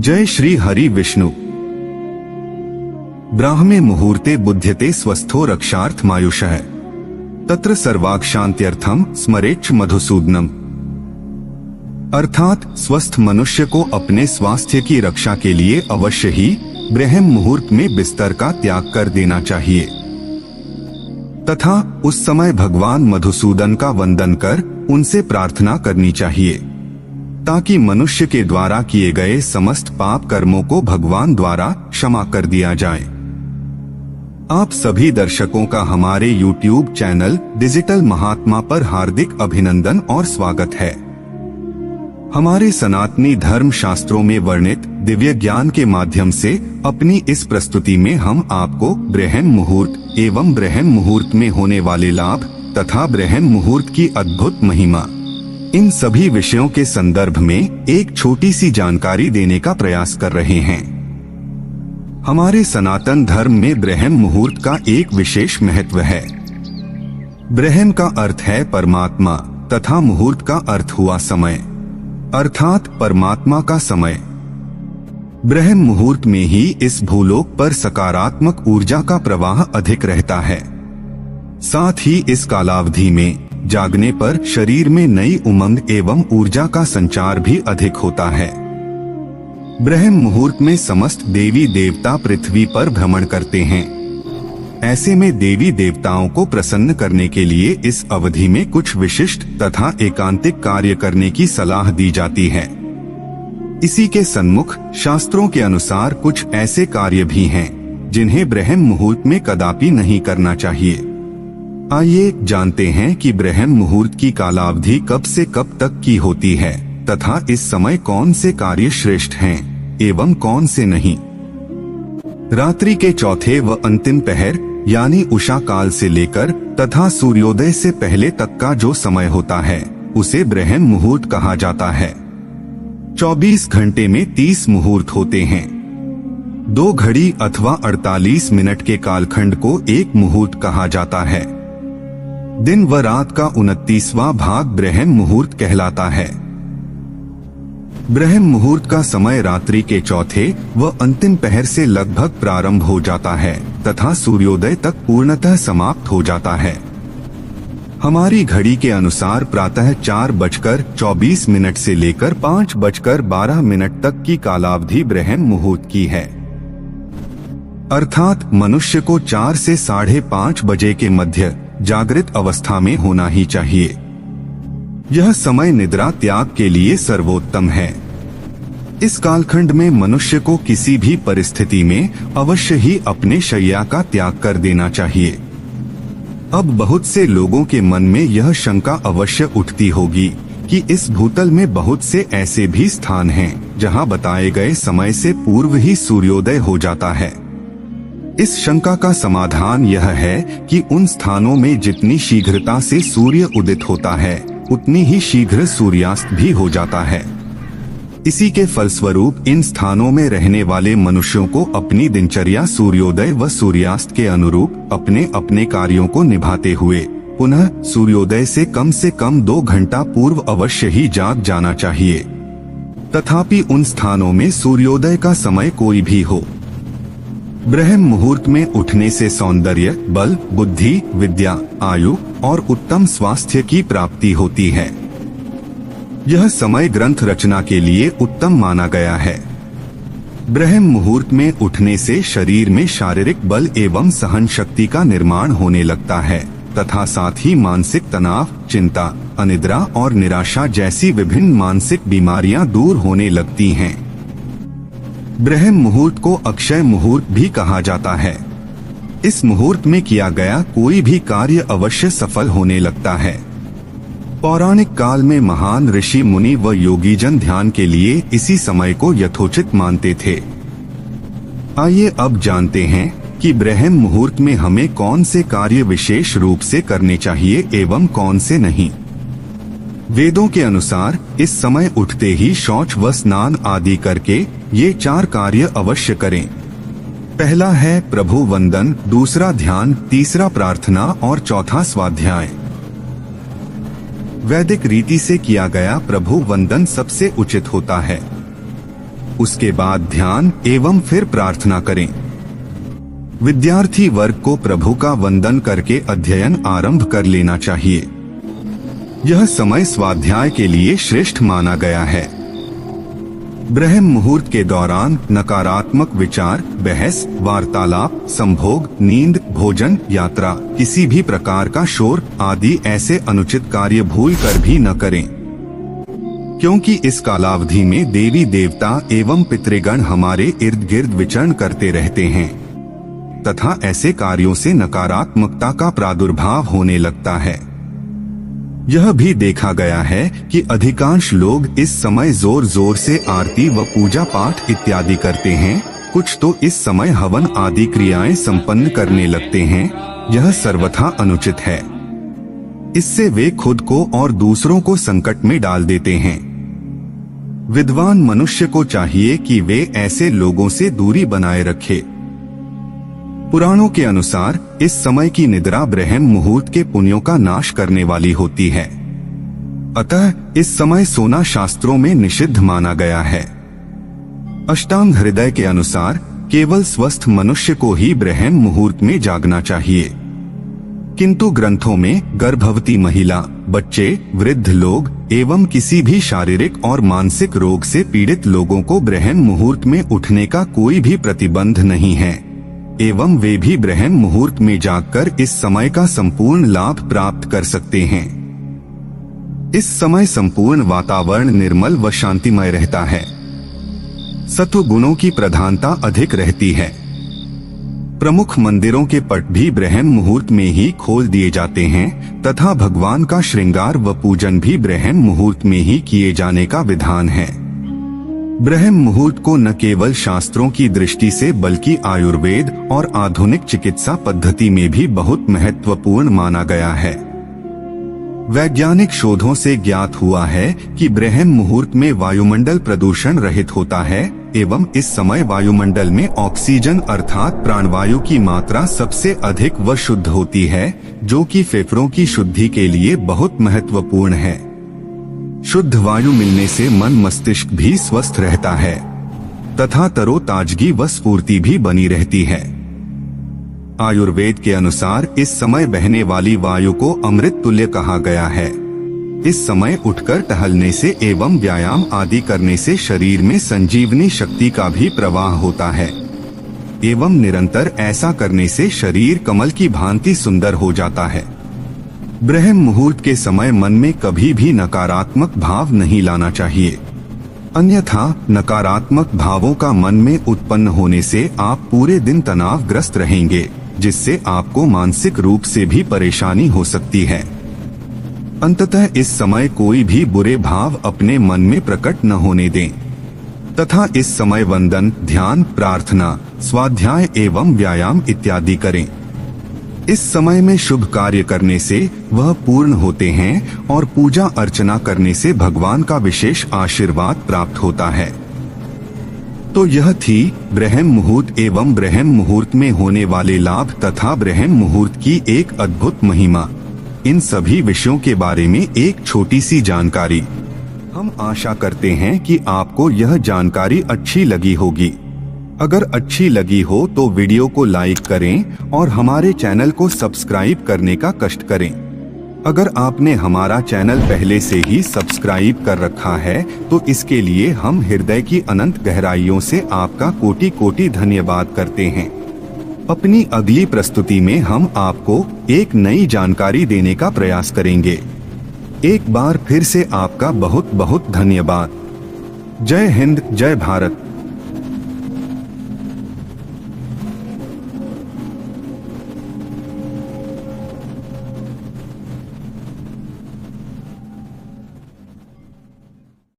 जय श्री हरि विष्णु। ब्राह्मे मुहूर्ते बुध्यते स्वस्थो रक्षार्थमायुषः तत्र सर्वाक्षान्त्यर्थम स्मरेच्च मधुसूदनम। अर्थात स्वस्थ मनुष्य को अपने स्वास्थ्य की रक्षा के लिए अवश्य ही ब्रह्म मुहूर्त में बिस्तर का त्याग कर देना चाहिए तथा उस समय भगवान मधुसूदन का वंदन कर उनसे प्रार्थना करनी चाहिए ताकि मनुष्य के द्वारा किए गए समस्त पाप कर्मों को भगवान द्वारा क्षमा कर दिया जाए। आप सभी दर्शकों का हमारे YouTube चैनल डिजिटल महात्मा पर हार्दिक अभिनंदन और स्वागत है। हमारे सनातनी धर्म शास्त्रों में वर्णित दिव्य ज्ञान के माध्यम से अपनी इस प्रस्तुति में हम आपको ब्रह्म मुहूर्त एवं ब्रह्म मुहूर्त में होने वाले लाभ तथा ब्रह्म मुहूर्त की अद्भुत महिमा, इन सभी विषयों के संदर्भ में एक छोटी सी जानकारी देने का प्रयास कर रहे हैं। हमारे सनातन धर्म में ब्रह्म मुहूर्त का एक विशेष महत्व है। ब्रह्म का अर्थ है परमात्मा तथा मुहूर्त का अर्थ हुआ समय, अर्थात परमात्मा का समय। ब्रह्म मुहूर्त में ही इस भूलोक पर सकारात्मक ऊर्जा का प्रवाह अधिक रहता है। साथ ही इस कालावधि में जागने पर शरीर में नई उमंग एवं ऊर्जा का संचार भी अधिक होता है। ब्रह्म मुहूर्त में समस्त देवी देवता पृथ्वी पर भ्रमण करते हैं। ऐसे में देवी देवताओं को प्रसन्न करने के लिए इस अवधि में कुछ विशिष्ट तथा एकांतिक कार्य करने की सलाह दी जाती है। इसी के सन्मुख शास्त्रों के अनुसार कुछ ऐसे कार्य भी हैं जिन्हें ब्रह्म मुहूर्त में कदापि नहीं करना चाहिए। आइए जानते हैं कि ब्रह्म मुहूर्त की कालावधि कब से कब तक की होती है तथा इस समय कौन से कार्य श्रेष्ठ हैं एवं कौन से नहीं। रात्रि के चौथे व अंतिम पहर यानी उषा काल से लेकर तथा सूर्योदय से पहले तक का जो समय होता है उसे ब्रह्म मुहूर्त कहा जाता है। 24 घंटे में 30 मुहूर्त होते हैं। 2 घड़ी अथवा 48 मिनट के कालखंड को एक मुहूर्त कहा जाता है। दिन व रात का 29वां भाग ब्रह्म मुहूर्त कहलाता है। ब्रह्म मुहूर्त का समय रात्रि के चौथे व अंतिम पहर से लगभग प्रारंभ हो जाता है तथा सूर्योदय तक पूर्णतः समाप्त हो जाता है। हमारी घड़ी के अनुसार प्रातः 4:24 से लेकर 5:12 तक की कालावधि ब्रह्म मुहूर्त की है। अर्थात मनुष्य को 4 से 5:30 बजे के मध्य जागृत अवस्था में होना ही चाहिए। यह समय निद्रा त्याग के लिए सर्वोत्तम है। इस कालखंड में मनुष्य को किसी भी परिस्थिति में अवश्य ही अपने शैया का त्याग कर देना चाहिए। अब बहुत से लोगों के मन में यह शंका अवश्य उठती होगी कि इस भूतल में बहुत से ऐसे भी स्थान हैं जहां बताए गए समय से पूर्व ही सूर्योदय हो जाता है। इस शंका का समाधान यह है कि उन स्थानों में जितनी शीघ्रता से सूर्य उदित होता है उतनी ही शीघ्र सूर्यास्त भी हो जाता है। इसी के फलस्वरूप इन स्थानों में रहने वाले मनुष्यों को अपनी दिनचर्या सूर्योदय व सूर्यास्त के अनुरूप अपने अपने कार्यों को निभाते हुए पुनः सूर्योदय से कम 2 घंटा पूर्व अवश्य ही जाग जाना चाहिए। तथापि उन स्थानों में सूर्योदय का समय कोई भी हो, ब्रह्म मुहूर्त में उठने से सौंदर्य, बल, बुद्धि, विद्या, आयु और उत्तम स्वास्थ्य की प्राप्ति होती है। यह समय ग्रंथ रचना के लिए उत्तम माना गया है। ब्रह्म मुहूर्त में उठने से शरीर में शारीरिक बल एवं सहन शक्ति का निर्माण होने लगता है तथा साथ ही मानसिक तनाव, चिंता, अनिद्रा और निराशा जैसी विभिन्न मानसिक बीमारियां दूर होने लगती हैं। ब्रह्म मुहूर्त को अक्षय मुहूर्त भी कहा जाता है। इस मुहूर्त में किया गया कोई भी कार्य अवश्य सफल होने लगता है। पौराणिक काल में महान ऋषि मुनि व योगीजन ध्यान के लिए इसी समय को यथोचित मानते थे। आइए अब जानते हैं कि ब्रह्म मुहूर्त में हमें कौन से कार्य विशेष रूप से करने चाहिए एवं कौन से नहीं। वेदों के अनुसार इस समय उठते ही शौच व स्नान आदि करके ये 4 कार्य अवश्य करें। पहला है प्रभु वंदन, दूसरा ध्यान, तीसरा प्रार्थना और चौथा स्वाध्याय। वैदिक रीति से किया गया प्रभु वंदन सबसे उचित होता है। उसके बाद ध्यान एवं फिर प्रार्थना करें। विद्यार्थी वर्ग को प्रभु का वंदन करके अध्ययन आरंभ कर लेना चाहिए। यह समय स्वाध्याय के लिए श्रेष्ठ माना गया है। ब्रह्म मुहूर्त के दौरान नकारात्मक विचार, बहस, वार्तालाप, संभोग, नींद, भोजन, यात्रा, किसी भी प्रकार का शोर आदि ऐसे अनुचित कार्य भूल कर भी न करें, क्योंकि इस कालावधि में देवी देवता एवं पितृगण हमारे इर्द गिर्द विचरण करते रहते हैं तथा ऐसे कार्यों से नकारात्मकता का प्रादुर्भाव होने लगता है। यह भी देखा गया है कि अधिकांश लोग इस समय जोर जोर से आरती व पूजा पाठ इत्यादि करते हैं। कुछ तो इस समय हवन आदि क्रियाएं संपन्न करने लगते हैं। यह सर्वथा अनुचित है। इससे वे खुद को और दूसरों को संकट में डाल देते हैं। विद्वान मनुष्य को चाहिए कि वे ऐसे लोगों से दूरी बनाए रखे। पुराणों के अनुसार इस समय की निद्रा ब्रह्म मुहूर्त के पुण्यों का नाश करने वाली होती है। अतः इस समय सोना शास्त्रों में निषिद्ध माना गया है। अष्टांग हृदय के अनुसार केवल स्वस्थ मनुष्य को ही ब्रह्म मुहूर्त में जागना चाहिए, किंतु ग्रंथों में गर्भवती महिला, बच्चे, वृद्ध लोग एवं किसी भी शारीरिक और मानसिक रोग से पीड़ित लोगों को ब्रह्म मुहूर्त में उठने का कोई भी प्रतिबंध नहीं है एवं वे भी ब्रह्म मुहूर्त में जागकर इस समय का संपूर्ण लाभ प्राप्त कर सकते हैं। इस समय संपूर्ण वातावरण निर्मल व शांतिमय रहता है। सत्व गुणों की प्रधानता अधिक रहती है। प्रमुख मंदिरों के पट भी ब्रह्म मुहूर्त में ही खोल दिए जाते हैं तथा भगवान का श्रृंगार व पूजन भी ब्रह्म मुहूर्त में ही किए जाने का विधान है। ब्रह्म मुहूर्त को न केवल शास्त्रों की दृष्टि से बल्कि आयुर्वेद और आधुनिक चिकित्सा पद्धति में भी बहुत महत्वपूर्ण माना गया है। वैज्ञानिक शोधों से ज्ञात हुआ है कि ब्रह्म मुहूर्त में वायुमंडल प्रदूषण रहित होता है एवं इस समय वायुमंडल में ऑक्सीजन अर्थात प्राणवायु की मात्रा सबसे अधिक व शुद्ध होती है, जो कि फेफड़ों की शुद्धि के लिए बहुत महत्वपूर्ण है। शुद्ध वायु मिलने से मन मस्तिष्क भी स्वस्थ रहता है तथा तरोताजगी व स्फूर्ति भी बनी रहती है। आयुर्वेद के अनुसार इस समय बहने वाली वायु को अमृत तुल्य कहा गया है। इस समय उठकर टहलने से एवं व्यायाम आदि करने से शरीर में संजीवनी शक्ति का भी प्रवाह होता है एवं निरंतर ऐसा करने से शरीर कमल की भांति सुंदर हो जाता है। ब्रह्म मुहूर्त के समय मन में कभी भी नकारात्मक भाव नहीं लाना चाहिए, अन्यथा नकारात्मक भावों का मन में उत्पन्न होने से आप पूरे दिन तनावग्रस्त रहेंगे, जिससे आपको मानसिक रूप से भी परेशानी हो सकती है। अंततः इस समय कोई भी बुरे भाव अपने मन में प्रकट न होने दें तथा इस समय वंदन, ध्यान, प्रार्थना, स्वाध्याय एवं व्यायाम इत्यादि करें। इस समय में शुभ कार्य करने से वह पूर्ण होते हैं और पूजा अर्चना करने से भगवान का विशेष आशीर्वाद प्राप्त होता है। तो यह थी ब्रह्म मुहूर्त एवं ब्रह्म मुहूर्त में होने वाले लाभ तथा ब्रह्म मुहूर्त की एक अद्भुत महिमा। इन सभी विषयों के बारे में एक छोटी सी जानकारी। हम आशा करते हैं कि आपको यह जानकारी अच्छी लगी होगी। अगर अच्छी लगी हो तो वीडियो को लाइक करें और हमारे चैनल को सब्सक्राइब करने का कष्ट करें। अगर आपने हमारा चैनल पहले से ही सब्सक्राइब कर रखा है तो इसके लिए हम हृदय की अनंत गहराइयों से आपका कोटि कोटि धन्यवाद करते हैं। अपनी अगली प्रस्तुति में हम आपको एक नई जानकारी देने का प्रयास करेंगे। एक बार फिर से आपका बहुत बहुत धन्यवाद। जय हिंद, जय भारत।